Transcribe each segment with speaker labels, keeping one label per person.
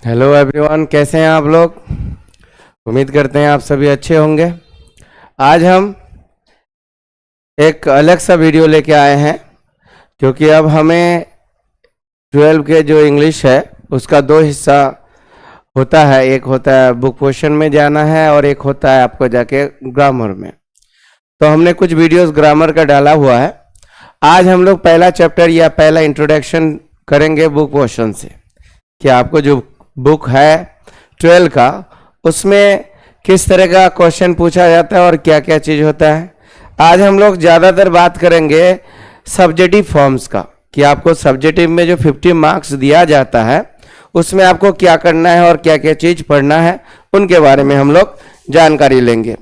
Speaker 1: Hello everyone, कैसे हैं आप लोग। उम्मीद करते हैं आप सभी अच्छे होंगे। आज हम एक अलग सा वीडियो लेके आए हैं क्योंकि अब हमें 12 के जो इंग्लिश है उसका दो हिस्सा होता है। एक होता है बुक पोर्शन में जाना है और एक होता है आपको जाके ग्रामर में। तो हमने कुछ वीडियोस ग्रामर का डाला हुआ है। आज हम लोग पहला चैप्टर या पहला इंट्रोडक्शन करेंगे बुक पोर्शन से कि आपको जो बुक है 12 का उसमें किस तरह का क्वेश्चन पूछा जाता है और क्या क्या चीज़ होता है। आज हम लोग ज़्यादातर बात करेंगे सब्जेक्टिव फॉर्म्स का कि आपको सब्जेक्टिव में जो 50 मार्क्स दिया जाता है उसमें आपको क्या करना है और क्या क्या चीज़ पढ़ना है, उनके बारे में हम लोग जानकारी लेंगे।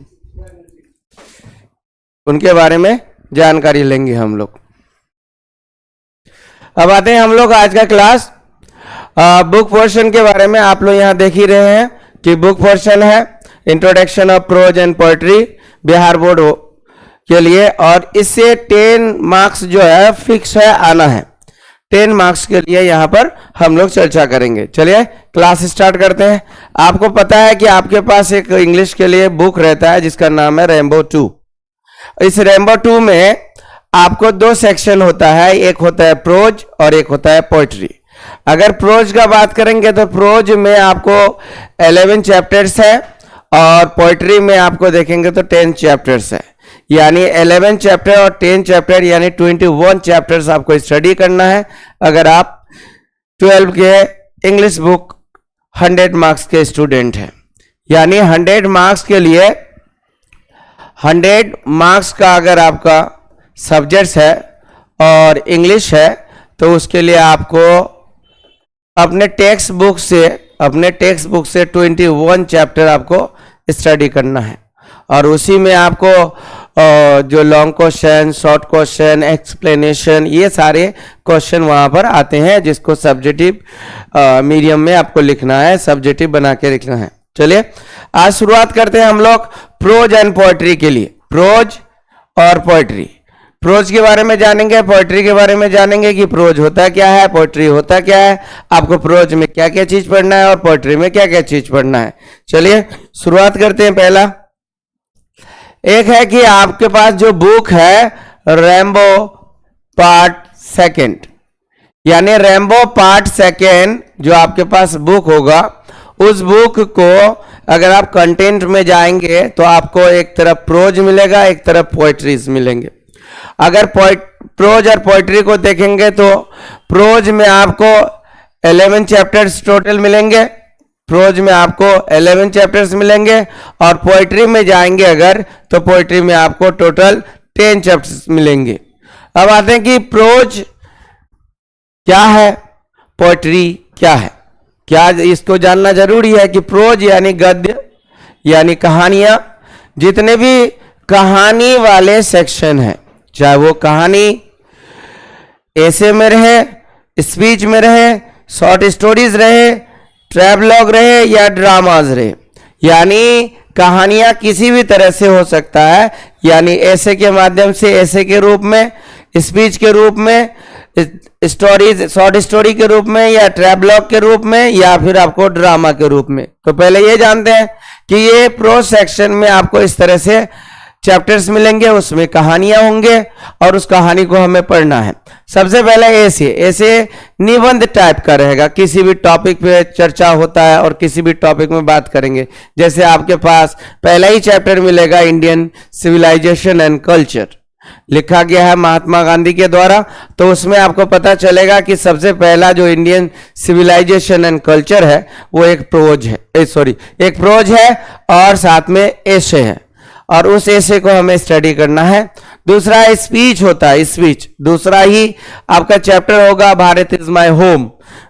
Speaker 1: हम लोग अब आते हैं हम लोग आज का क्लास बुक पोर्शन के बारे में। आप लोग यहाँ देख ही रहे हैं कि बुक पोर्शन है introduction of pros and poetry Bihar board के लिए, और इससे 10 मार्क्स जो है फिक्स है आना है। 10 मार्क्स के लिए यहाँ पर हम लोग चर्चा करेंगे। चलिए क्लास स्टार्ट करते हैं। आपको पता है कि आपके पास एक इंग्लिश के लिए बुक रहता है जिसका नाम है रेनबो 2। इस रेनबो 2 में आपको 2 सेक्शन होता है, एक होता है प्रोज और एक होता है पोएट्री। अगर प्रोज का बात करेंगे तो प्रोज में आपको 11 चैप्टर्स है और पोएट्री में आपको देखेंगे तो 10 चैप्टर्स है। यानी 11 चैप्टर और 10 चैप्टर यानी 21 चैप्टर्स आपको स्टडी करना है अगर आप 12 के इंग्लिश बुक 100 मार्क्स के स्टूडेंट हैं। यानी 100 मार्क्स के लिए 100 मार्क्स का अगर आपका सब्जेक्ट्स है और इंग्लिश है तो उसके लिए आपको अपने टेक्स्ट बुक से 21 चैप्टर आपको स्टडी करना है। और उसी में आपको जो long question, short question, explanation, ये सारे क्वेश्चन वहाँ पर आते हैं जिसको सब्जेक्टिव मीडियम में आपको लिखना है, सब्जेक्टिव बना के लिखना है। चलिए आज शुरुआत करते हैं हम लोग प्रोज एंड पोएट्री के लिए। प्रोज और पोएट्री, प्रोज के बारे में जानेंगे, पोएट्री के बारे में जानेंगे कि प्रोज होता क्या है, पोएट्री होता क्या है, आपको प्रोज में क्या क्या चीज पढ़ना है और पोएट्री में क्या क्या चीज पढ़ना है। चलिए शुरुआत करते हैं। पहला एक है कि आपके पास जो बुक है रेनबो पार्ट सेकंड, यानी रेनबो पार्ट सेकंड जो आपके पास बुक होगा, उस बुक को अगर आप कंटेंट में जाएंगे तो आपको एक तरफ प्रोज मिलेगा, एक तरफ पोएट्रीज मिलेंगे। अगर प्रोज और पोएट्री को देखेंगे तो प्रोज में आपको 11 चैप्टर्स टोटल मिलेंगे, प्रोज में आपको 11 चैप्टर्स मिलेंगे, और पोएट्री में जाएंगे अगर तो पोएट्री में आपको टोटल 10 चैप्टर्स मिलेंगे। अब आते हैं कि प्रोज क्या है, पोएट्री क्या है। क्या इसको जानना जरूरी है कि प्रोज यानी गद्य यानी कहानियां, जितने भी कहानी वाले सेक्शन हैं, चाहे वो कहानी ऐसे में रहे, स्पीच में रहे, शॉर्ट स्टोरीज रहे, ट्रैवलॉग रहे या ड्रामाज रहे, यानी कहानियां किसी भी तरह से हो सकता है। यानी ऐसे के माध्यम से, ऐसे के रूप में, स्पीच के रूप में, स्टोरीज शॉर्ट स्टोरी के रूप में, या ट्रैवलॉग के रूप में, या फिर आपको ड्रामा के रूप में। तो पहले ये जानते हैं कि ये प्रोज सेक्शन में आपको इस तरह से चैप्टर्स मिलेंगे, उसमें कहानियां होंगे और उस कहानी को हमें पढ़ना है। सबसे पहले ऐसे निबंध टाइप का रहेगा, किसी भी टॉपिक पे चर्चा होता है और किसी भी टॉपिक में बात करेंगे। जैसे आपके पास पहला ही चैप्टर मिलेगा इंडियन सिविलाइजेशन एंड कल्चर, लिखा गया है महात्मा गांधी के द्वारा। तो उसमें आपको पता चलेगा कि सबसे पहला जो इंडियन सिविलाइजेशन एंड कल्चर है वो एक प्रोज है और साथ में एसे है, और उस ऐसे को हमें स्टडी करना है। दूसरा स्पीच होता है, स्पीच दूसरा ही आपका चैप्टर होगा Bharat is my home.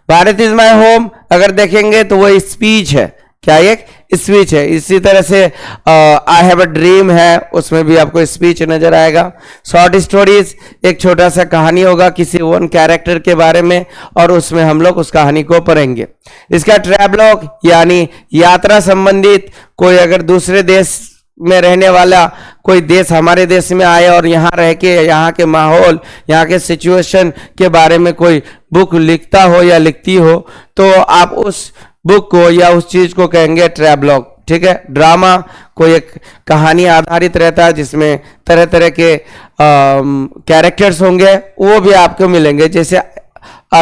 Speaker 1: Bharat is my home अगर देखेंगे तो वो स्पीच है, क्या एक स्पीच है। इसी तरह से आई हैव अ ड्रीम है, उसमें भी आपको स्पीच नजर आएगा। शॉर्ट स्टोरीज एक छोटा सा कहानी होगा किसी वन कैरेक्टर के बारे में और उसमें हम लोग उस कहानी को पढ़ेंगे। इसका ट्रैवलॉग यानी यात्रा संबंधित, कोई अगर दूसरे देश में रहने वाला कोई देश हमारे देश में आए और यहाँ रह के यहाँ के माहौल, यहाँ के सिचुएशन के बारे में कोई बुक लिखता हो या लिखती हो तो आप उस बुक को या उस चीज को कहेंगे ट्रैवलॉग। ठीक है, ड्रामा कोई एक कहानी आधारित रहता है जिसमें तरह तरह के कैरेक्टर्स होंगे, वो भी आपको मिलेंगे, जैसे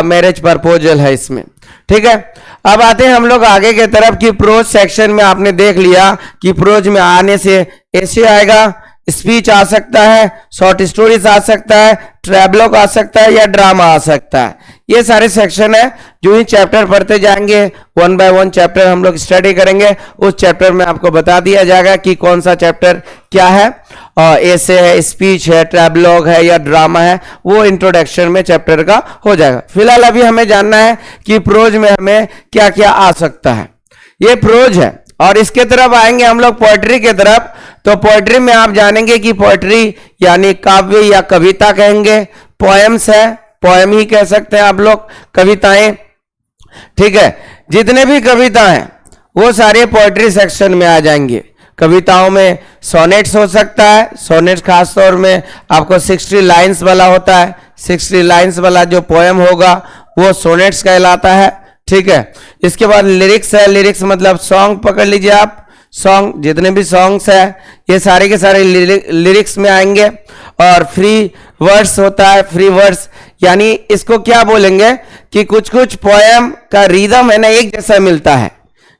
Speaker 1: मैरिज प्रपोजल है इसमें। ठीक है, अब आते हैं हम लोग आगे के तरफ कि प्रोज सेक्शन में आपने देख लिया कि प्रोज में आने से ऐसे आएगा, स्पीच आ सकता है, शॉर्ट स्टोरीज आ सकता है, ट्रैवलॉग आ सकता है या ड्रामा आ सकता है। ये सारे सेक्शन है, जो ही चैप्टर पढ़ते जाएंगे वन बाय वन चैप्टर हम लोग स्टडी करेंगे, उस चैप्टर में आपको बता दिया जाएगा कि कौन सा चैप्टर क्या है, ऐसे है, स्पीच है, ट्रैवलॉग है या ड्रामा है, वो इंट्रोडक्शन में चैप्टर का हो जाएगा। फिलहाल अभी हमें जानना है कि प्रोज में हमें क्या क्या आ सकता है। ये प्रोज है, और इसके तरफ आएंगे हम लोग पोएट्री के तरफ। तो पोएट्री में आप जानेंगे कि पोएट्री यानी काव्य या कविता कहेंगे, पोएम्स है, पोएम ही कह सकते हैं आप लोग, कविताएं। ठीक है, जितने भी कविता हैं वो सारे पोएट्री सेक्शन में आ जाएंगे। कविताओं में सोनेट्स हो सकता है, सोनेट्स खास तौर में आपको 60 लाइन्स वाला होता है, 60 लाइन्स वाला जो पोएम होगा वो सोनेट्स कहलाता है। ठीक है, इसके बाद लिरिक्स है, लिरिक्स मतलब सॉन्ग पकड़ लीजिए आप, सॉन्ग जितने भी सॉन्ग्स है ये सारे के सारे लिरिक्स में आएंगे। और फ्री वर्ड्स होता है, फ्री वर्ड्स यानी इसको क्या बोलेंगे कि कुछ कुछ पोएम का रिदम है ना एक जैसा मिलता है,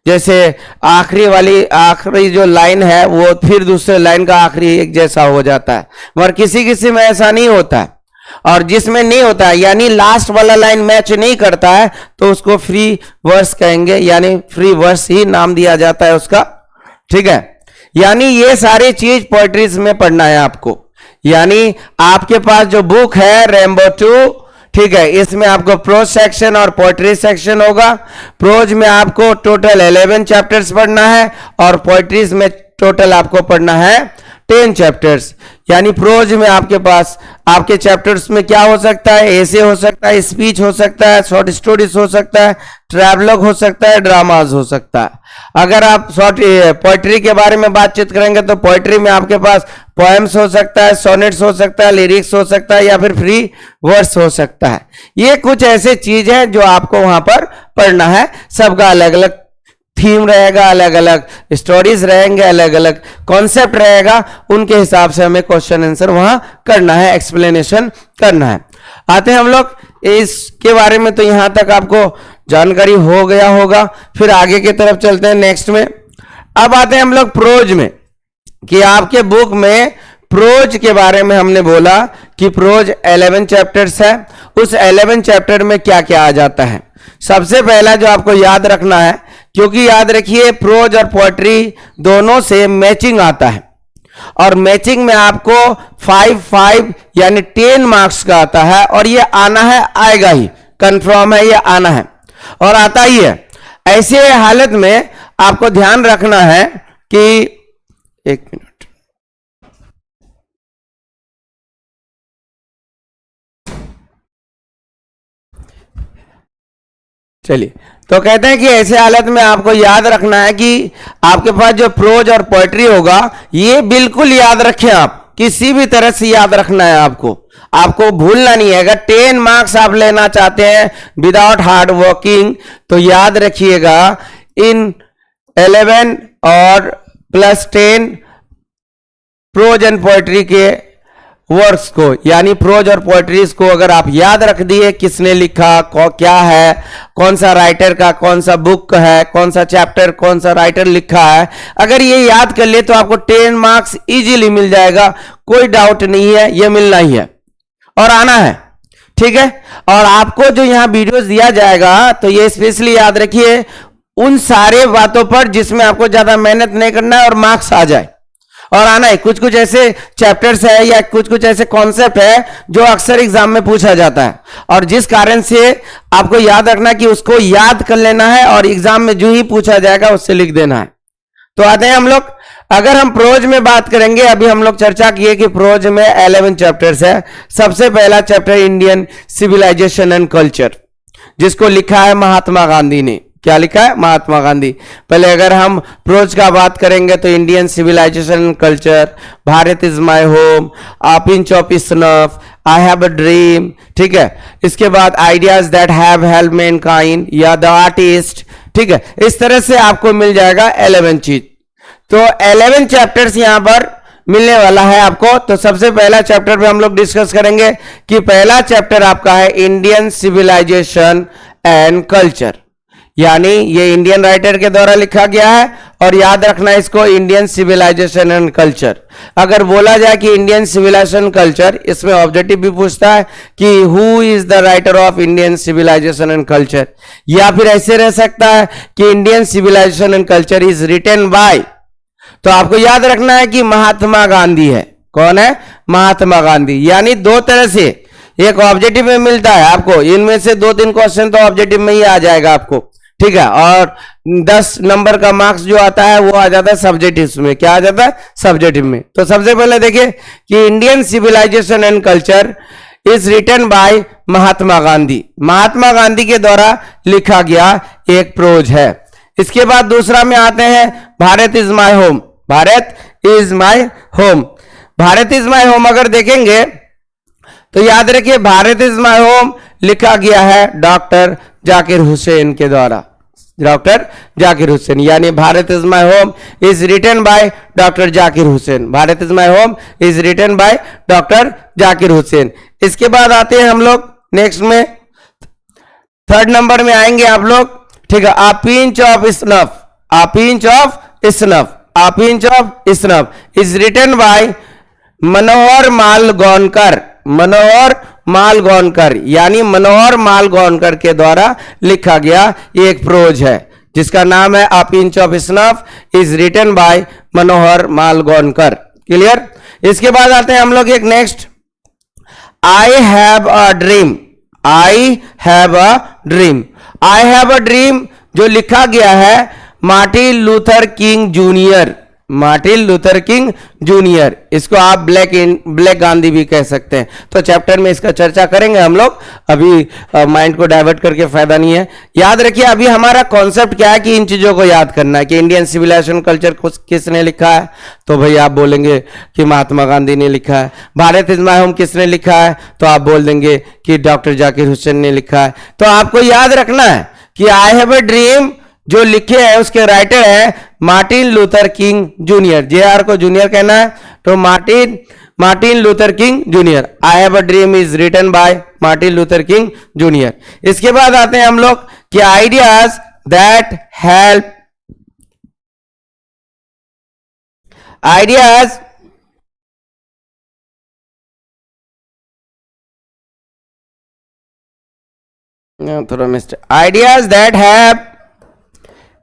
Speaker 1: जैसे आखिरी जो लाइन है वो फिर दूसरे लाइन का आखिरी एक जैसा हो जाता है, मगर किसी किसी में ऐसा नहीं होता है। और जिसमें नहीं होता है यानी लास्ट वाला लाइन मैच नहीं करता है तो उसको फ्री वर्स कहेंगे, यानी फ्री वर्स ही नाम दिया जाता है उसका। ठीक है, यानी ये सारी चीज पोएट्रीज में पढ़ना है आपको। यानी आपके पास जो बुक है रेनबो 2, ठीक है, इसमें आपको प्रोज सेक्शन और पोएट्री सेक्शन होगा। प्रोज में आपको टोटल 11 चैप्टर्स पढ़ना है और पोएट्रीज में टोटल आपको पढ़ना है 10 चैप्टर्स। यानी प्रोज में आपके पास आपके चैप्टर्स में क्या हो सकता है, ऐसे हो सकता है, स्पीच हो सकता है, शॉर्ट स्टोरीज हो सकता है, ट्रैवलॉग हो सकता है, ड्रामाज हो सकता है। अगर आप शॉर्ट पोएट्री के बारे में बातचीत करेंगे तो पोएट्री में आपके पास पोएम्स हो सकता है, सोनेट्स हो सकता है, लिरिक्स हो सकता है या फिर फ्री वर्ड्स हो सकता है। ये कुछ ऐसे चीज है जो आपको वहां पर पढ़ना है। सबका अलग अलग थीम रहेगा, अलग अलग स्टोरीज रहेंगे, अलग अलग कॉन्सेप्ट रहेगा, उनके हिसाब से हमें क्वेश्चन आंसर वहां करना है, एक्सप्लेनेशन करना है। आते हैं हम लोग इसके बारे में, तो यहां तक आपको जानकारी हो गया होगा। फिर आगे की तरफ चलते हैं नेक्स्ट में। अब आते हैं हम लोग प्रोज में, कि आपके बुक में प्रोज के बारे में हमने बोला कि प्रोज 11 चैप्टर्स है, उस 11 चैप्टर में क्या क्या आ जाता है। सबसे पहला जो आपको याद रखना है, क्योंकि याद रखिए प्रोज और पोएट्री दोनों से मैचिंग आता है, और मैचिंग में आपको 5 यानी 10 मार्क्स का आता है, और ये आना है, आएगा ही, कंफर्म है, ये आना है और आता ही है। ऐसे हालत में आपको ध्यान रखना है कि एक मिनट, चलिए, तो कहते हैं कि ऐसे हालत में आपको याद रखना है कि आपके पास जो प्रोज और पोएट्री होगा ये बिल्कुल याद रखें, आप किसी भी तरह से याद रखना है, आपको भूलना नहीं है। अगर 10 मार्क्स आप लेना चाहते हैं विदाउट हार्ड वर्किंग तो याद रखिएगा इन 11 और +10 प्रोज एंड पोएट्री के वर्क्स को, यानी प्रोज और पोएट्रीज को अगर आप याद रख दिए, किसने लिखा, क्या है, कौन सा राइटर का कौन सा बुक है, कौन सा चैप्टर कौन सा राइटर लिखा है, अगर ये याद कर लिए तो आपको 10 मार्क्स इजीली मिल जाएगा, कोई डाउट नहीं है, ये मिलना ही है और आना है। ठीक है, और आपको जो यहाँ वीडियोस दिया जाएगा तो ये स्पेशली याद रखिए उन सारे बातों पर जिसमें आपको ज्यादा मेहनत नहीं करना है और मार्क्स आ जाए और आना है। कुछ कुछ ऐसे चैप्टर्स है या कुछ कुछ ऐसे कॉन्सेप्ट है जो अक्सर एग्जाम में पूछा जाता है, और जिस कारण से आपको याद रखना कि उसको याद कर लेना है और एग्जाम में जो ही पूछा जाएगा उससे लिख देना है। तो आते हैं हम लोग, अगर हम प्रोज में बात करेंगे, अभी हम लोग चर्चा किए कि प्रोज में 11 चैप्टर्स है। सबसे पहला chapter Indian civilisation and culture, जिसको लिखा है महात्मा गांधी ने। क्या लिखा है? महात्मा गांधी। पहले अगर हम प्रोज का बात करेंगे तो Indian civilisation and culture, Bharat is my home, a pinch of snuff, I have a dream, ठीक है। इसके बाद ideas that have help mankind या द आर्टिस्ट, ठीक है, इस तरह से आपको मिल जाएगा 11 चीज। तो 11 चैप्टर्स यहां पर मिलने वाला है आपको। तो सबसे पहला चैप्टर पे हम लोग डिस्कस करेंगे कि पहला चैप्टर आपका है इंडियन सिविलाइजेशन एंड कल्चर, यानी ये इंडियन राइटर के द्वारा लिखा गया है और याद रखना इसको, इंडियन सिविलाइजेशन एंड कल्चर। अगर बोला जाए कि इंडियन सिविलाइजेशन कल्चर, इसमें ऑब्जेक्टिव भी पूछता है कि who is the writer of Indian civilisation and culture, या फिर ऐसे रह सकता है कि Indian civilisation and culture is written by. तो आपको याद रखना है कि महात्मा गांधी है। कौन है? महात्मा गांधी। यानी दो तरह से एक ऑब्जेक्टिव में मिलता है आपको, इनमें से 2-3 क्वेश्चन तो ऑब्जेक्टिव में ही आ जाएगा आपको, ठीक है। और 10 नंबर का मार्क्स जो आता है वो आ जाता है सब्जेक्टिव में। क्या आ जाता है? सब्जेक्टिव में। तो सबसे पहले देखिए कि Indian civilisation and culture is written by Mahatma Gandhi. Mahatma Gandhi के द्वारा लिखा गया एक प्रोज है। इसके बाद दूसरा में आते हैं Bharat is my home. Bharat is my home. Bharat is my home अगर देखेंगे तो याद रखिए भारत इज माय होम लिखा गया है डॉक्टर जाकिर हुसैन के द्वारा। डॉक्टर जाकिर हुसैन, यानी Bharat is my home is written by doctor Zakir Hussain. Bharat is my home is written by doctor Zakir Hussain. इसके बाद आते हैं हम लोग नेक्स्ट में, 3rd नंबर में आएंगे आप लोग, ठीक है। A pinch of snuff, a pinch of snuff, a pinch of snuff is written by Manohar Malgonkar. Manohar Malgonkar, यानी मनोहर मालगोनकर के द्वारा लिखा गया एक प्रोज है जिसका नाम है a pinch of snuff is written by Manohar Malgonkar. Clear? इसके बाद आते हैं हम लोग एक next, I have a dream. I have a dream. I have a dream जो लिखा गया है Martin Luther King junior. Martin Luther King junior, इसको आप ब्लैक गांधी भी कह सकते हैं। तो चैप्टर में इसका चर्चा करेंगे हम लोग, अभी माइंड को डाइवर्ट करके फायदा नहीं है। याद रखिए अभी हमारा कॉन्सेप्ट क्या है कि इन चीजों को याद करना है कि इंडियन सिविलाइजेशन कल्चर किसने लिखा है, तो भाई आप बोलेंगे कि महात्मा गांधी ने लिखा है। भारत इज माय होम किसने लिखा है, तो आप बोल देंगे कि डॉक्टर जाकिर हुसैन ने लिखा है। तो आपको याद रखना है कि आई हैव अ ड्रीम जो लिखे हैं उसके राइटर है Martin Luther King junior. JR को जूनियर कहना है तो Martin Luther King junior. I have a dream is written by Martin Luther King junior. इसके बाद आते हैं हम लोग कि आइडियाज दैट हेल्प, आइडियाज थोड़ा mistake, ideas that have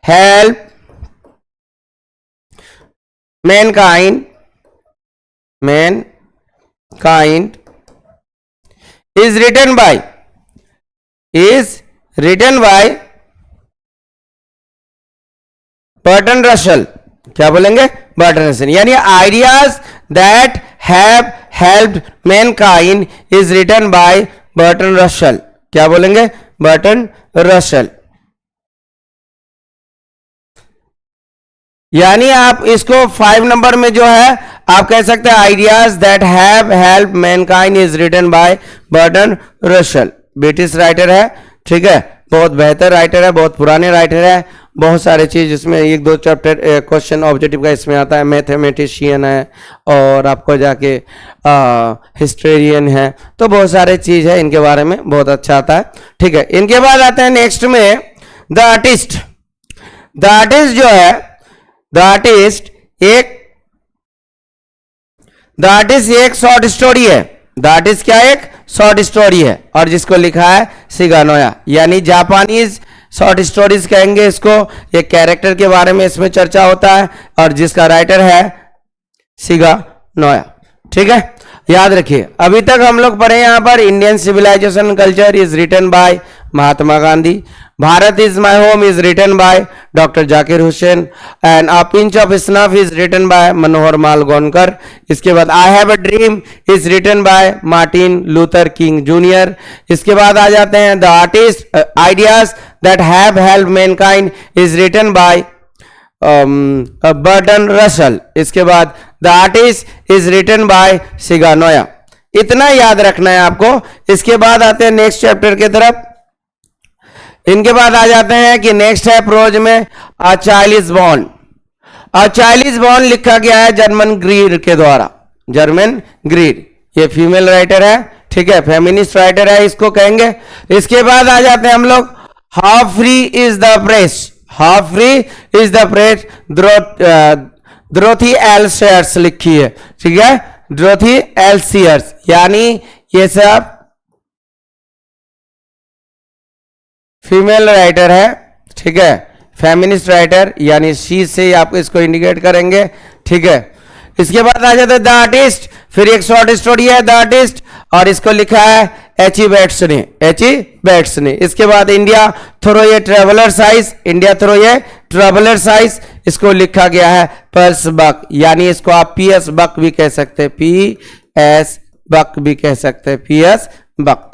Speaker 1: help mankind is written by Bertrand Russell. क्या बोलेंगे? Bertrand Russell. यानी ideas that have helped mankind is written by Bertrand Russell. क्या बोलेंगे? Bertrand Russell. यानी आप इसको 5 नंबर में जो है आप कह सकते हैं ideas that have help mankind is written by Bertrand Russell. British writer है, ठीक है, बहुत बेहतर राइटर है, बहुत पुराने राइटर है। बहुत सारे चीज इसमें 1-2 चैप्टर क्वेश्चन ऑब्जेक्टिव का इसमें आता है। मैथमेटिशियन है और आपको जाके हिस्टोरियन है, तो बहुत सारे चीज है इनके बारे में, बहुत अच्छा आता है, ठीक है। इनके बाद आते हैं नेक्स्ट में द आर्टिस्ट। द आर्टिस्ट जो है, द आर्टिस्ट एक शॉर्ट स्टोरी है। द आर्टिस्ट क्या? एक शॉर्ट स्टोरी है और जिसको लिखा है शिगा नोया, यानी जापानीज शॉर्ट स्टोरीज कहेंगे इसको। एक कैरेक्टर के बारे में इसमें चर्चा होता है और जिसका राइटर है शिगा नोया, ठीक है। याद रखिए अभी तक हम लोग पढ़े यहां पर Indian civilisation culture is written by Mahatma Gandhi, Bharat is my home is written by doctor Zakir Hussain and a pinch of snuff is written by Manohar Malgonkar. इसके बाद I have a dream is written by Martin Luther King junior. इसके बाद आ जाते हैं the artist ideas that have help mankind is written by Bertrand Russell. इसके बाद the artist is written by Shiga Noah. इतना याद रखना है आपको। इसके बाद आते हैं नेक्स्ट चैप्टर की तरफ। इनके बाद आ जाते हैं कि नेक्स्ट है प्रोज में अ child is born. A child is born लिखा गया है जर्मन ग्रीड के द्वारा, जर्मन ग्रीड, ये फीमेल राइटर है, ठीक है, फेमिनिस्ट राइटर है इसको कहेंगे। इसके बाद आ जाते हैं हम लोग how free is the press. How free is the press Dorothy L Sayers लिखी है, ठीक है, ड्रोथी एल्सियर्स, यानी ये सब फीमेल राइटर है, ठीक है, फेमिनिस्ट राइटर, यानी शी से आप इसको इंडिकेट करेंगे, ठीक है। इसके बाद आ जाता है द आर्टिस्ट, फिर एक शॉर्ट स्टोरी है द आर्टिस्ट और इसको लिखा है एची बेट्स ने, एची बेट्स ने। इसके बाद India through a traveller's eyes, India through a traveller's eyes, इसको लिखा गया है पर्स बक, यानी इसको आप पीएस बक भी कह सकते हैं, पीएस बक भी कह सकते हैं, पीएस बक,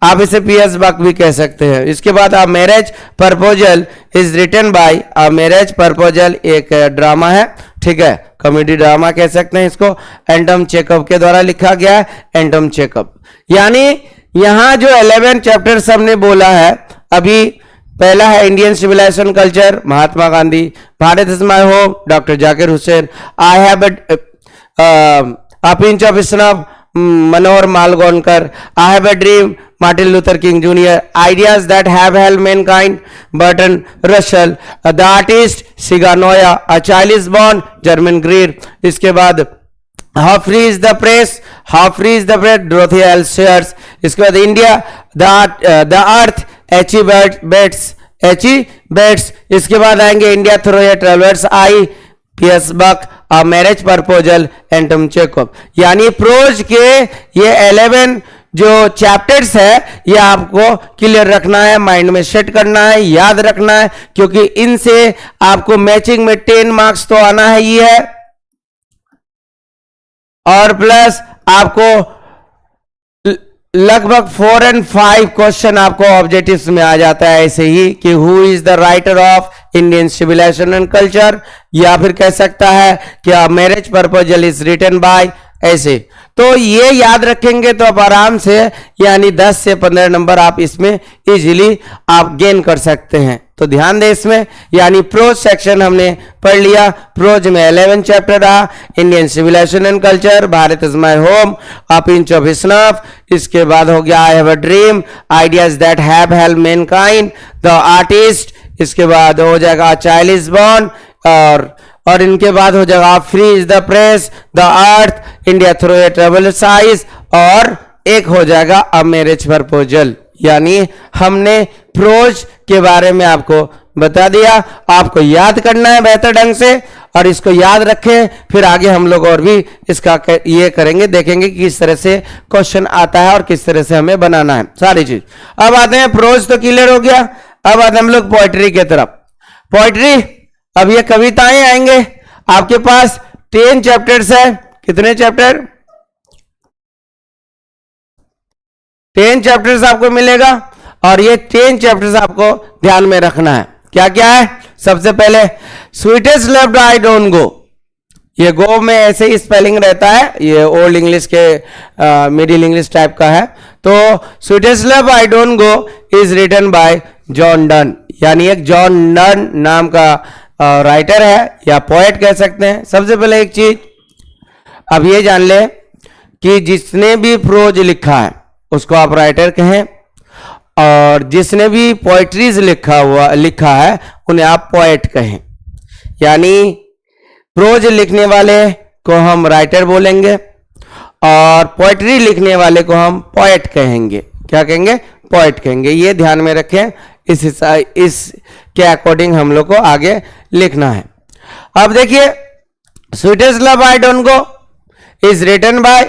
Speaker 1: आप इसे पीएस बक भी कह सकते हैं। इसके बाद a marriage proposal is written by, a marriage proposal एक ड्रामा है, ठीक है, कॉमेडी ड्रामा कह सकते हैं इसको, एंटम चेकअप के द्वारा लिखा गया है, एंटम चेकअप। यानी यहां जो 11 चैप्टर्स हमने बोला है, अभी पहला है Indian civilisation culture, Mahatma Gandhi, Bharat is my home, doctor Zakir Hussain, I have a pinch of snuff, Manohar Malgonkar, I have a dream, Martin Luther King junior, ideas that have helped mankind, Bertrand Russell, the artist Shiga Naoya, a child is born, Germaine Greer. इसके बाद how free is the press, how free is the press, Dorothy L Sayers. इसके बाद India the earth, H E Bates, Aichi bets. इसके बाद आएंगे India through a traveller's eye, P S Buck, a marriage proposal, Anton Chekhov. यानी prose के ये 11 जो chapters है ये आपको क्लियर रखना है, माइंड में सेट करना है, याद रखना है, क्योंकि इनसे आपको मैचिंग में 10 मार्क्स तो आना है ही है, और प्लस आपको लगभग 4 और 5 क्वेश्चन आपको ऑब्जेक्टिव्स में आ जाता है ऐसे ही, कि who is the writer of Indian civilisation and culture, या फिर कह सकता है कि marriage proposal is written by, ऐसे। तो ये याद रखेंगे तो आप आराम से, यानी 10 से 15 नंबर आप इसमें इजीली आप गेन कर सकते हैं। तो ध्यान दें इसमें, यानी प्रोज सेक्शन हमने पढ़ लिया। प्रोज में 11 चैप्टर रहा, Indian civilisation and culture, Bharat is my home, a pinch of snuff, इसके बाद हो गया I have a dream, ideas that have helped mankind, the artist, इसके बाद हो जाएगा चाइल्ड इज बॉर्न, और इनके बाद हो जाएगा free is the press, the earth, India through a traveller's eyes, और एक हो जाएगा अ मैरिज प्रपोजल। यानी हमने प्रोज के बारे में आपको बता दिया, आपको याद करना है बेहतर ढंग से, और इसको याद रखें, फिर आगे हम लोग और भी इसका ये करेंगे, देखेंगे कि किस तरह से क्वेश्चन आता है और किस तरह से हमें बनाना है सारी चीज। अब आते हैं, प्रोज तो क्लियर हो गया, अब आते हैं हम लोग पोएट्री की तरफ। पोएट्री, अब ये कविताएं आएंगे आपके पास, 10 चैप्टर्स है। कितने चैप्टर? 10 चैप्टर्स आपको मिलेगा, और ये 10 चैप्टर्स आपको ध्यान में रखना है। क्या क्या है? सबसे पहले sweetest loved I don't go, ये गो में ऐसे ही स्पेलिंग रहता है, ये ओल्ड इंग्लिश के मिडिल इंग्लिश टाइप का है। तो sweetest love I don't go is written by John Donne, यानी एक जॉन डन नाम का राइटर है या पोएट कह सकते हैं। सबसे पहले एक चीज अब ये जान ले कि जिसने भी प्रोज लिखा है उसको आप राइटर कहें, और जिसने भी पोएट्रीज लिखा है उन्हें आप पोएट कहें। यानी प्रोज लिखने वाले को हम राइटर बोलेंगे, और पोएट्री लिखने वाले को हम पोएट कहेंगे। क्या कहेंगे? पोएट कहेंगे। ये ध्यान में रखें, इस के अकॉर्डिंग हम लोग को आगे लिखना है। अब देखिए, sweetest love I don't go is written by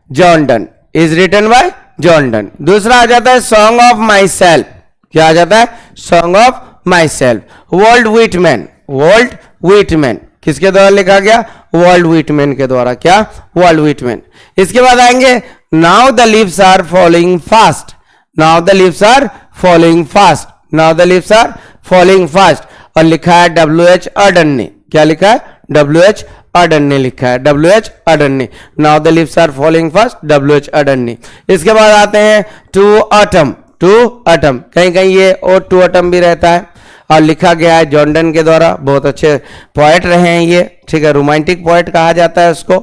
Speaker 1: John Donne, is written by John Donne. दूसरा आ जाता है सॉन्ग ऑफ माई सेल्फ। क्या आ जाता है? Song of myself, Walt Whitman. Walt Whitman किसके द्वारा लिखा गया? वॉल्ट व्हिटमैन के द्वारा। क्या? Walt Whitman. इसके बाद आएंगे now the leaves are following fast, now the leaves are following fast, now the leaves are following fast, और लिखा है W.H. अर्डन ने। क्या लिखा है? W.H. अर्डन ने लिखा है, W.H. अर्डन ने। Now the leaves are following fast, W.H. Auden ने। इसके बाद आते हैं टू ऑटम, टू अटम, कहीं कहीं ये ओ टू अटम भी रहता है, और लिखा गया है जॉन डन के द्वारा। बहुत अच्छे पोएट रहे हैं ये, ठीक है, रोमांटिक पोएट कहा जाता है उसको।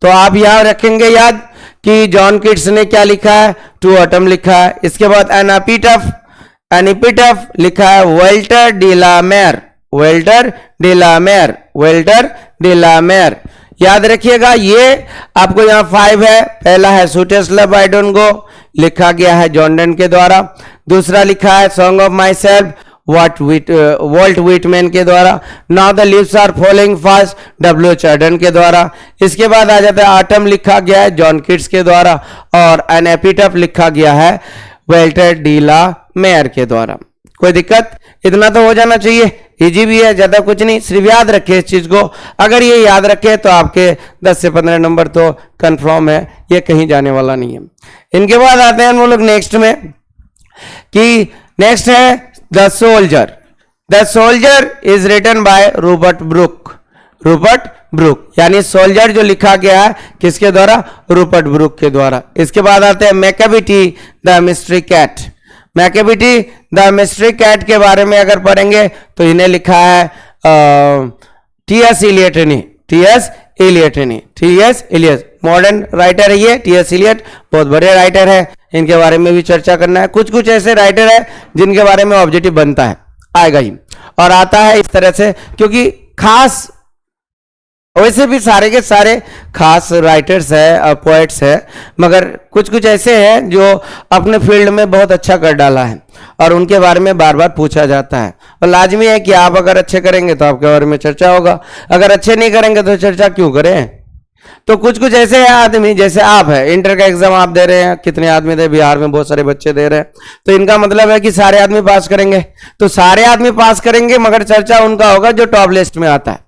Speaker 1: तो आप यहाँ रखेंगे याद कि जॉन किट्स ने क्या लिखा है, टू अटम लिखा है। इसके बाद एपिटफ लिखा है वेल्टर डी ला मेर, वेल्टर डी ला मेर, वेल्टर डी ला मेर। याद रखिएगा ये आपको यहाँ 5 है। पहला है सूटेस लव आई डोंट गो, लिखा गया है जॉन डन के द्वारा। दूसरा लिखा है song of myself Walt Whitman के द्वारा। Now the leaves are falling fast W.H. Auden के द्वारा। इसके बाद आ जाता है ऑटम, लिखा गया है जॉन किट्स के द्वारा, और एन एपिटफ लिखा गया है वेल्टर डी ला मेयर के द्वारा। कोई दिक्कत? इतना तो हो जाना चाहिए, इजी भी है, ज्यादा कुछ नहीं, सिर्फ याद रखे इस चीज को। अगर ये याद रखे तो आपके 10 से 15 नंबर तो कंफर्म है, ये कहीं जाने वाला नहीं है। इनके बाद आते हैं हम लोग नेक्स्ट में, कि नेक्स्ट है the soldier. The soldier is written by Robert Brooke, Robert Brooke, यानी सोल्जर जो लिखा गया है किसके द्वारा, रॉबर्ट ब्रूक के द्वारा। इसके बाद आते हैं Macavity the mystery cat. Macavity the mystery cat के बारे में अगर पढ़ेंगे तो इन्हें लिखा है टी.एस. इलियट ने, टी.एस. इलियट ने, टी.एस. इलियट मॉडर्न राइटर है ये, टी.एस. इलियट बहुत बड़े राइटर है, इनके बारे में भी चर्चा करना है। कुछ कुछ ऐसे राइटर है जिनके बारे में ऑब्जेक्टिव बनता है, आएगा ही, और आता है इस तरह से, क्योंकि खास, वैसे भी सारे के सारे खास राइटर्स है, पोएट्स है, मगर कुछ कुछ ऐसे हैं जो अपने फील्ड में बहुत अच्छा कर डाला है और उनके बारे में बार बार पूछा जाता है। और लाजमी है कि आप अगर अच्छे करेंगे तो आपके बारे में चर्चा होगा, अगर अच्छे नहीं करेंगे तो चर्चा क्यों करें। तो कुछ कुछ ऐसे हैं आदमी, जैसे आप है, इंटर का एग्जाम आप दे रहे हैं, कितने आदमी दे, बिहार में बहुत सारे बच्चे दे रहे हैं, तो इनका मतलब है कि सारे आदमी पास करेंगे, तो सारे आदमी पास करेंगे, मगर चर्चा उनका होगा जो टॉप लिस्ट में आता है।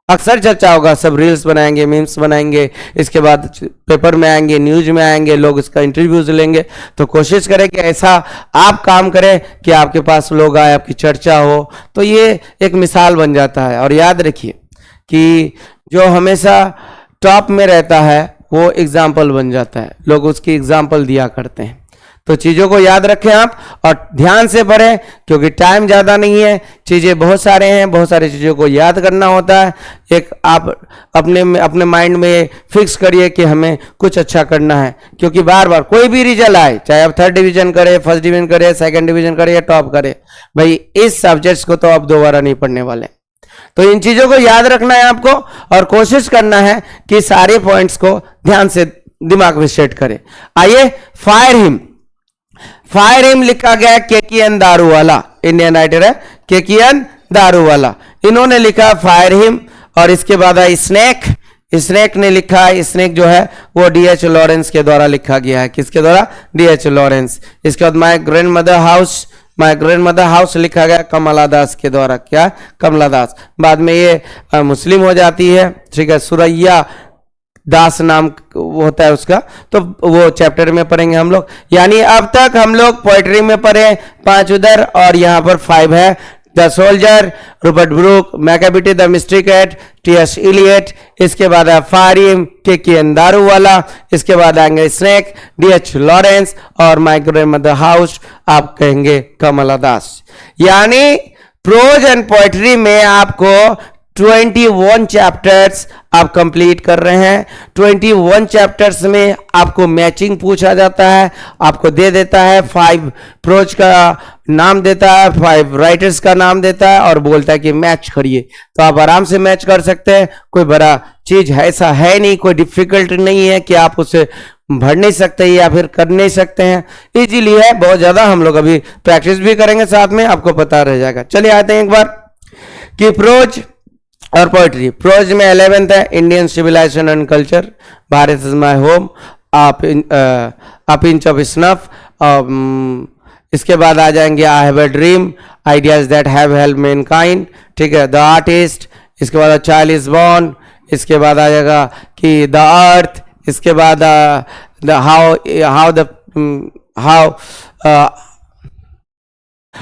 Speaker 1: अक्सर चर्चा होगा, सब रील्स बनाएंगे, मीम्स बनाएंगे, इसके बाद पेपर में आएंगे, न्यूज में आएंगे, लोग इसका इंटरव्यूज लेंगे। तो कोशिश करें कि ऐसा आप काम करें कि आपके पास लोग आए, आपकी चर्चा हो, तो ये एक मिसाल बन जाता है। और याद रखिए कि जो हमेशा टॉप में रहता है वो एग्जाम्पल बन जाता है, लोग उसकी एग्जाम्पल दिया करते हैं। तो चीज़ों को याद रखें आप और ध्यान से पढ़ें, क्योंकि टाइम ज़्यादा नहीं है, चीज़ें बहुत सारे हैं, बहुत सारी चीज़ों को याद करना होता है। एक आप अपने माइंड में फिक्स करिए कि हमें कुछ अच्छा करना है, क्योंकि बार बार कोई भी रिजल्ट आए, चाहे आप 3rd डिवीजन करें, 1st डिवीजन करें, 2nd डिवीजन करें या टॉप करें, भाई इस सब्जेक्ट्स को तो आप दोबारा नहीं पढ़ने वाले। तो इन चीज़ों को याद रखना है आपको और कोशिश करना है कि सारे पॉइंट्स को ध्यान से दिमाग में सेट करें। आइए, फायर हिम, फायर हिम लिखा गया केकीएन दारूवाला, इंडियन राइटर है केकीएन दारूवाला, इन्होंने लिखा फायर हिम। और इसके बाद है स्नेक, स्नेक ने लिखा है, स्नेक जो है वो D.H. लॉरेंस के द्वारा लिखा गया है, किसके द्वारा, D.H. लॉरेंस। इसके बाद my grandmother house, my grandmother house लिखा गया कमला दास के द्वारा, क्या, कमला दास। बाद में ये मुस्लिम हो जाती है, ठीक है, सुरैया दास नाम होता है उसका, तो वो चैप्टर में पढ़ेंगे हम लोग। यानी अब तक हम लोग पोएट्री में पढ़े 5 उधर और यहाँ पर 5 है। The soldier, Robert Brooke, Macavity the mystery cat, T.S. Eliot, इसके बाद है फायर हिम केकीएन दारूवाला, इसके बाद आएंगे स्नेक, D.H. लॉरेंस, और माय ग्रैंडमदर हाउस आप कहेंगे कमला दास। यानी प्रोज एंड पोएट्री में आपको 21 चैप्टर्स आप कंप्लीट कर रहे हैं। 21 चैप्टर्स में आपको मैचिंग पूछा जाता है, आपको दे देता है 5 प्रोज का नाम देता है, 5 राइटर्स का नाम देता है और बोलता है कि मैच करिए, तो आप आराम से मैच कर सकते हैं। कोई बड़ा चीज ऐसा है नहीं, कोई डिफिकल्ट नहीं है कि आप उसे भर नहीं सकते या फिर कर नहीं सकते हैं, इजीली है बहुत ज्यादा। हम लोग अभी प्रैक्टिस भी करेंगे साथ में, आपको पता रह जाएगा। चलिए आते हैं एक बार कि प्रोज और पोएट्री। प्रोज में 11th है Indian civilisation and culture, Bharat is my home, a pinch of snuff. इसके बाद आ जाएंगे I have a dream, ideas that have help mankind, ठीक है, द आर्टिस्ट। इसके बाद चाइल्ड इज बॉर्न, इसके बाद आ जाएगा कि द अर्थ, इसके बाद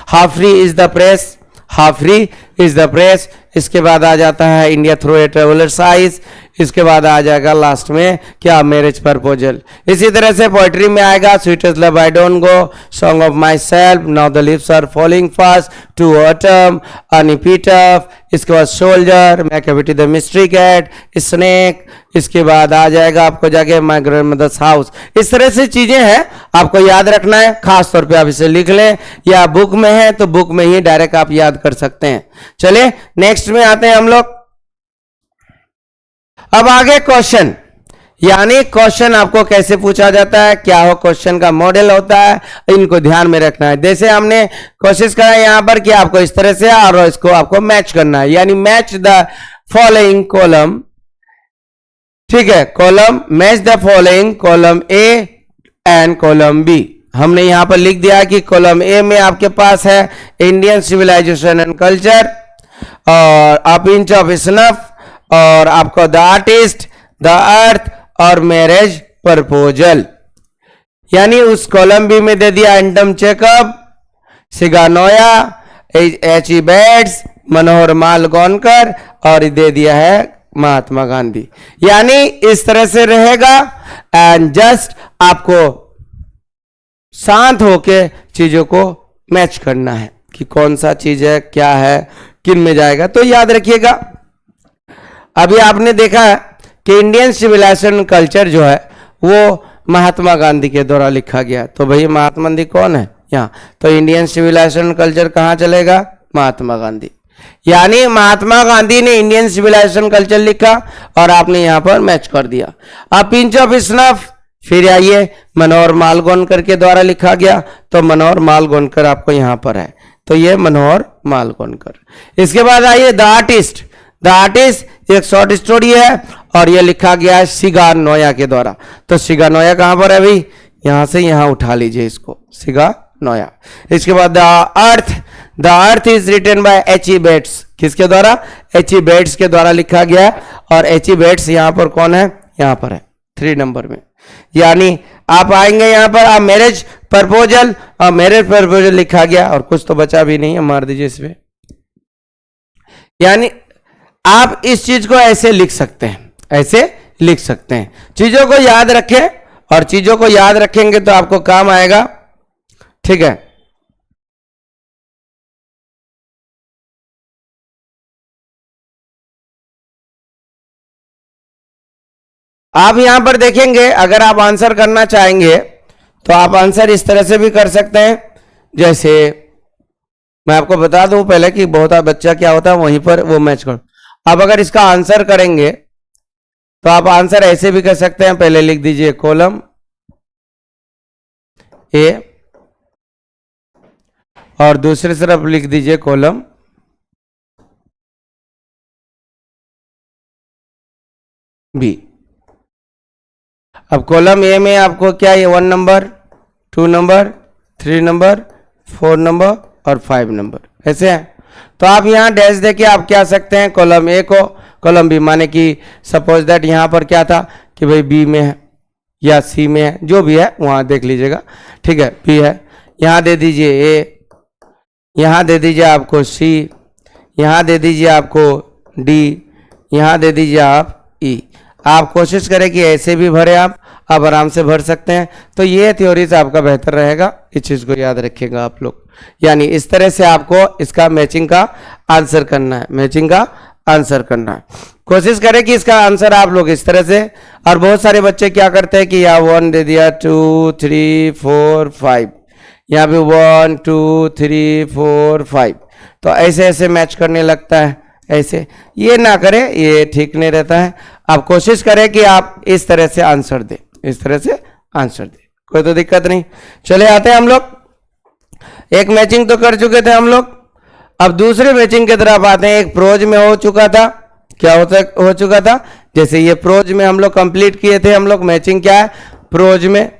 Speaker 1: how free is the press, how free is the press. इसके बाद आ जाता है India through a travellers eyes, इसके बाद आ जाएगा लास्ट में क्या, मैरिज प्रपोजल। इसी तरह से पोइट्री में आएगा sweetest love I don't go, song of myself, now the leaves are falling fast, to autumn, an epitaph, इसके बाद soldier, Macavity the mystery cat, snake, इसके बाद आ जाएगा आपको जाके माई ग्रैंडमदर्स हाउस। इस तरह से चीजें हैं, आपको याद रखना है, खास तौर पे आप इसे लिख लें, या बुक में है तो बुक में ही डायरेक्ट आप याद कर सकते हैं। चलिए नेक्स्ट में आते हैं हम लोग। अब आगे क्वेश्चन, यानी क्वेश्चन आपको कैसे पूछा जाता है, क्या हो क्वेश्चन का मॉडल होता है, इनको ध्यान में रखना है। जैसे हमने कोशिश करा यहां पर कि आपको इस तरह से और इसको आपको मैच करना है, यानी मैच द फॉलोइंग कॉलम, ठीक है, column match the following column A and column B. हमने यहां पर लिख दिया कि कॉलम ए में आपके पास है इंडियन सिविलाइजेशन एंड कल्चर, और अ पिंच ऑफ स्नफ, और आपको द आर्टिस्ट, द अर्थ, और मैरिज प्रपोजल। यानी उस कॉलम बी में दे दिया एंटम चेकअप, सिगानोया, एच.ई. बेट्स, मनोहर मालगोनकर, और दे दिया है महात्मा गांधी। यानी इस तरह से रहेगा, एंड जस्ट आपको शांत होके चीजों को मैच करना है कि कौन सा चीज है, क्या है, किन में जाएगा। तो याद रखिएगा, अभी आपने देखा है कि इंडियन सिविलाइजेशन कल्चर जो है वो महात्मा गांधी के द्वारा लिखा गया। तो भाई महात्मा गांधी कौन है यहाँ, तो इंडियन सिविलाइजेशन कल्चर कहाँ चलेगा, महात्मा गांधी। यानी महात्मा गांधी ने इंडियन सिविलाइजेशन कल्चर लिखा और आपने यहां पर मैच कर दिया। अब पिंच ऑफ स्नफ, फिर आइए मनोहर मालगोनकर के द्वारा लिखा गया, तो मनोहर मालगोनकर आपको यहां पर है, तो ये मनोहर मालगोनकर। इसके बाद आइए द आर्टिस्ट। द आर्टिस्ट एक शॉर्ट स्टोरी है और ये लिखा गया है सिगानोया के द्वारा। तो सिगानोया कहां पर है भाई, यहां से यहां उठा लीजिए इसको, सिगानोया। इसके बाद the earth, the earth is written by H E. Bates, किसके द्वारा, एच.ई. बेट्स के द्वारा लिखा गया, और एच.ई. बेट्स यहां पर कौन है, यहां पर है 3 नंबर में। यानी आप आएंगे यहां पर, आप मैरिज प्रपोजल, और मैरिज प्रपोजल लिखा गया, और कुछ तो बचा भी नहीं है, मार दीजिए इसमें। यानी आप इस चीज को ऐसे लिख सकते हैं, ऐसे लिख सकते हैं। चीजों को याद रखें, और चीजों को याद रखेंगे तो आपको काम आएगा, ठीक है। आप यहां पर देखेंगे, अगर आप आंसर करना चाहेंगे तो आप आंसर इस तरह से भी कर सकते हैं। जैसे मैं आपको बता दूं पहले कि बहुत बच्चा क्या होता है वहीं पर वो मैच कर। अब अगर इसका आंसर करेंगे तो आप आंसर ऐसे भी कर सकते हैं, पहले लिख दीजिए कॉलम ए, और दूसरी तरफ लिख दीजिए कॉलम बी। अब कॉलम ए में आपको क्या, ये 1 नंबर, 2 नंबर, 3 नंबर, 4 नंबर और 5 नंबर ऐसे हैं। तो आप यहाँ डैश देके आप क्या सकते हैं, कॉलम ए को कॉलम बी, माने कि सपोज दैट यहाँ पर क्या था कि भाई बी में है या सी में है, जो भी है वहाँ देख लीजिएगा, ठीक है। बी है, यहाँ दे दीजिए ए, यहाँ दे दीजिए आपको सी, यहाँ दे दीजिए आपको डी, यहाँ दे दीजिए आप ई। आप कोशिश करें कि ऐसे भी भरे, आप आराम से भर सकते हैं। तो ये थ्योरी से आपका बेहतर रहेगा, इस चीज़ को याद रखिएगा आप लोग। यानी इस तरह से आपको इसका मैचिंग का आंसर करना है, मैचिंग का आंसर करना है। कोशिश करें कि इसका आंसर आप लोग इस तरह से, और बहुत सारे बच्चे क्या करते हैं कि यहाँ 1 दे दिया, 2 3 4 5, यहाँ भी 1 2 3 4 5, तो ऐसे ऐसे मैच करने लगता है। ऐसे ये ना करें, ये ठीक नहीं रहता है। आप कोशिश करें कि आप इस तरह से आंसर दें, इस तरह से आंसर दें, कोई तो दिक्कत नहीं। चले आते हैं हम लोग, एक मैचिंग तो कर चुके थे हम लोग, अब दूसरे मैचिंग की तरफ आते हैं। एक प्रोज में हो चुका था, क्या हो चुका था, जैसे ये प्रोज में हम लोग कंप्लीट किए थे हम लोग। मैचिंग क्या है प्रोज में,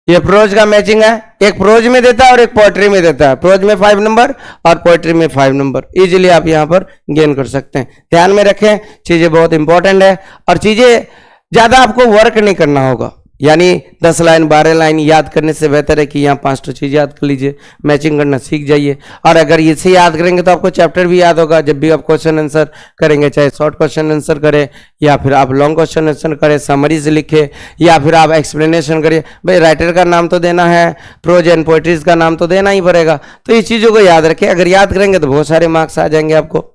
Speaker 1: ये प्रोज का मैचिंग है, एक प्रोज में देता है और एक पोएट्री में देता है। प्रोज में 5 नंबर और पोएट्री में 5 नंबर, इजीली आप यहां पर गेन कर सकते हैं। ध्यान में रखें, चीजें बहुत इंपॉर्टेंट है और चीजें ज्यादा आपको वर्क नहीं करना होगा। यानी 10 लाइन 12 लाइन याद करने से बेहतर है कि यहाँ 5 चीज़ याद कर लीजिए, मैचिंग करना सीख जाइए। और अगर इसे याद करेंगे तो आपको चैप्टर भी याद होगा। जब भी आप क्वेश्चन आंसर करेंगे, चाहे शॉर्ट क्वेश्चन आंसर करें या फिर आप लॉन्ग क्वेश्चन आंसर करें, समरीज लिखे या फिर आप एक्सप्लेनेशन करिए, भाई राइटर का नाम तो देना है, प्रोज एंड पोइट्रीज का नाम तो देना ही पड़ेगा। तो इस चीज़ों को याद रखें, अगर याद करेंगे तो बहुत सारे मार्क्स आ जाएंगे आपको।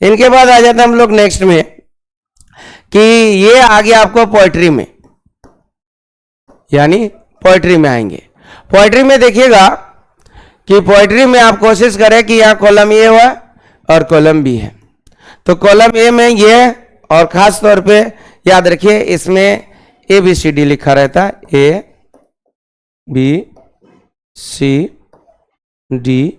Speaker 1: इनके बाद आ जाते हैं हम लोग नेक्स्ट में कि ये आ गया आपको पोइट्री में, यानी पोइट्री में आएंगे। पोइट्री में देखिएगा कि पोइट्री में आप कोशिश करें कि यहाँ कॉलम ए हुआ और कॉलम बी है। तो कॉलम ए में ये, और खास तौर पे याद रखिए इसमें ABCD लिखा रहता है, ABCDE।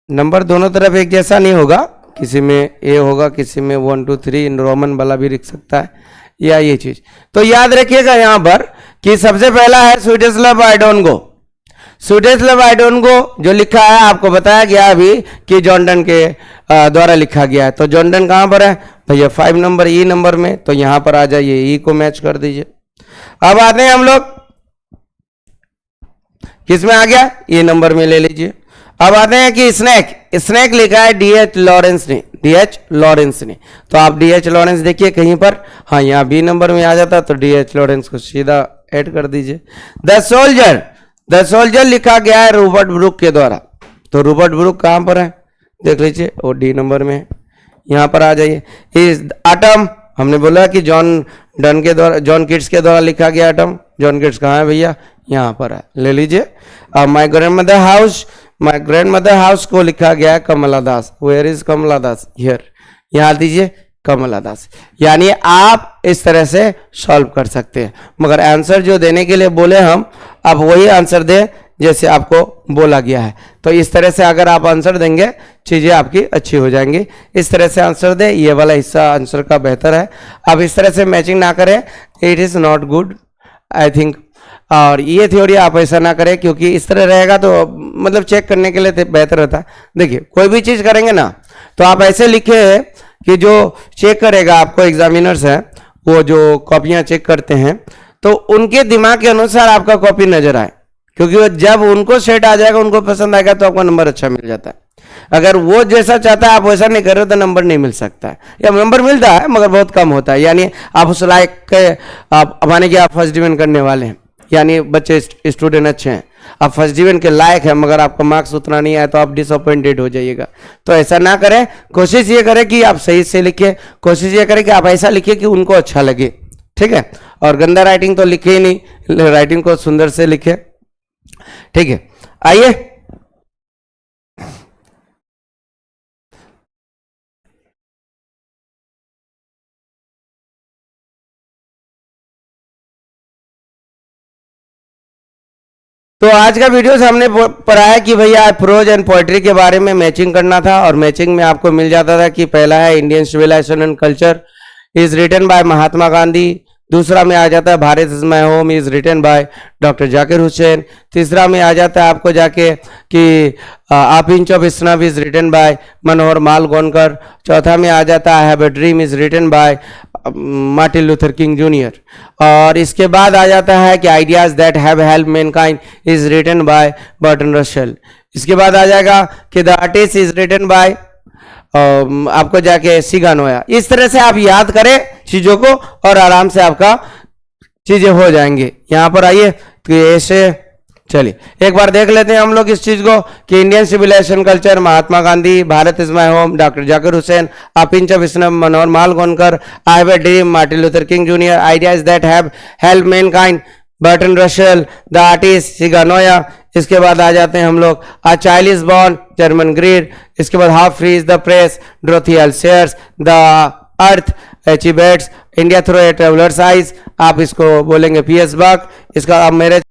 Speaker 1: नंबर दोनों तरफ एक जैसा नहीं होगा, किसी में A होगा, किसी में 1 2 3 रोमन वाला भी लिख सकता है, या ये चीज। तो याद रखिएगा यहाँ पर कि सबसे पहला है sweetest love I don't go. Sweetest love I don't गो जो लिखा है आपको बताया गया अभी कि जॉन डन के द्वारा लिखा गया है। तो जॉन डन कहाँ पर है भैया? 5 नंबर E नंबर में, तो यहां पर आ जाइए, E को मैच कर दीजिए। अब आते हैं हम लोग किस में आ गया? E नंबर में ले लीजिए। अब आते हैं कि स्नैक, स्नैक लिखा है DH लॉरेंस ने, DH लॉरेंस ने। तो आप DH लॉरेंस देखिए कहीं पर, हाँ यहाँ B नंबर में आ जाता, तो DH लॉरेंस को सीधा ऐड कर दीजिए। द सोल्जर, द सोल्जर लिखा गया है रॉबर्ट ब्रूक के द्वारा। तो रॉबर्ट ब्रूक कहां पर है देख लीजिए, वो D नंबर में, यहां पर आ जाइए। इस आटम हमने बोला कि जॉन डन के द्वारा, जॉन किट्स के द्वारा लिखा गया आटम। जॉन किट्स कहाँ है भैया? यहाँ पर है, ले लीजिए। अब my grandmother house, my grandmother house को लिखा गया है Kamala Das. Where is Kamala Das? Here, यहाँ दीजिए कमला दास। यानी आप इस तरह से सॉल्व कर सकते हैं, मगर आंसर जो देने के लिए बोले हम, आप वही आंसर दें जैसे आपको बोला गया है। तो इस तरह से अगर आप आंसर देंगे चीज़ें आपकी अच्छी हो जाएंगी। इस तरह से आंसर दे, ये वाला हिस्सा आंसर का बेहतर है। अब इस तरह से मैचिंग ना करें, it is not good I think. और ये थ्योरी आप ऐसा ना करें, क्योंकि इस तरह रहेगा तो मतलब चेक करने के लिए बेहतर होता है। देखिए कोई भी चीज़ करेंगे ना तो आप ऐसे लिखे कि जो चेक करेगा आपको एग्जामिनर्स हैं, वो जो कॉपियाँ चेक करते हैं, तो उनके दिमाग के अनुसार आपका कॉपी नजर आए, क्योंकि वो जब उनको सेट आ जाएगा, उनको पसंद आएगा, तो आपका नंबर अच्छा मिल जाता है। अगर वो जैसा चाहता है आप वैसा नहीं कर रहे हो तो नंबर नहीं मिल सकता है, या नंबर मिलता है मगर बहुत कम होता है। यानी आप उस लायक के, आप माने कि आप फर्स्ट डिवीजन करने वाले हैं, यानी बच्चे स्टूडेंट अच्छे हैं, आप फर्स्ट डिवीजन के लायक हैं, मगर आपका मार्क्स उतना नहीं आया तो आप डिसअपॉइंटेड हो जाइएगा। तो ऐसा ना करें, कोशिश ये करें कि आप सही से लिखिए, कोशिश ये करें कि आप ऐसा लिखिए कि उनको अच्छा लगे, ठीक है। और गंदा राइटिंग तो लिखे ही नहीं, राइटिंग को सुंदर से लिखे, ठीक है। आइए तो आज का वीडियो से हमने पढ़ा है कि भैया प्रोज एंड पोएट्री के बारे में मैचिंग करना था, और मैचिंग में आपको मिल जाता था कि पहला है Indian civilisation and culture is written by Mahatma Gandhi, दूसरा में आ जाता है Bharat is my home is written by doctor Zakir Hussain, तीसरा में आ जाता है आपको जाके कि आप pinch of snuff is written by Manohar Malgonkar, चौथा में आ जाता है have a dream is written by Martin Luther King junior, और इसके बाद आ जाता है कि ideas that have help mankind is written by Bertrand Russell. इसके बाद आ जाएगा कि the artist is written by आपको जाके सिगानोया। इस तरह से आप याद करें चीजों को और आराम से आपका चीजें हो जाएंगे। यहां पर आइए तो ऐसे चलिए एक बार देख लेते हैं हम लोग इस चीज को कि Indian civilisation culture Mahatma Gandhi, Bharat is my home doctor Zakir Hussain, a pinch of snuff Manohar Malgonkar, I have a dream Martin Luther King junior, ideas that have help mankind Bertrand Russell, the artist Shiga Naoya. इसके बाद आ जाते हैं हम लोग a child is born Germaine Greer, इसके बाद how free is the press Dorothy L Sayers, the earth H E Bates, India through a travellers eyes, आप इसको बोलेंगे PS बक। इसका अब मेरे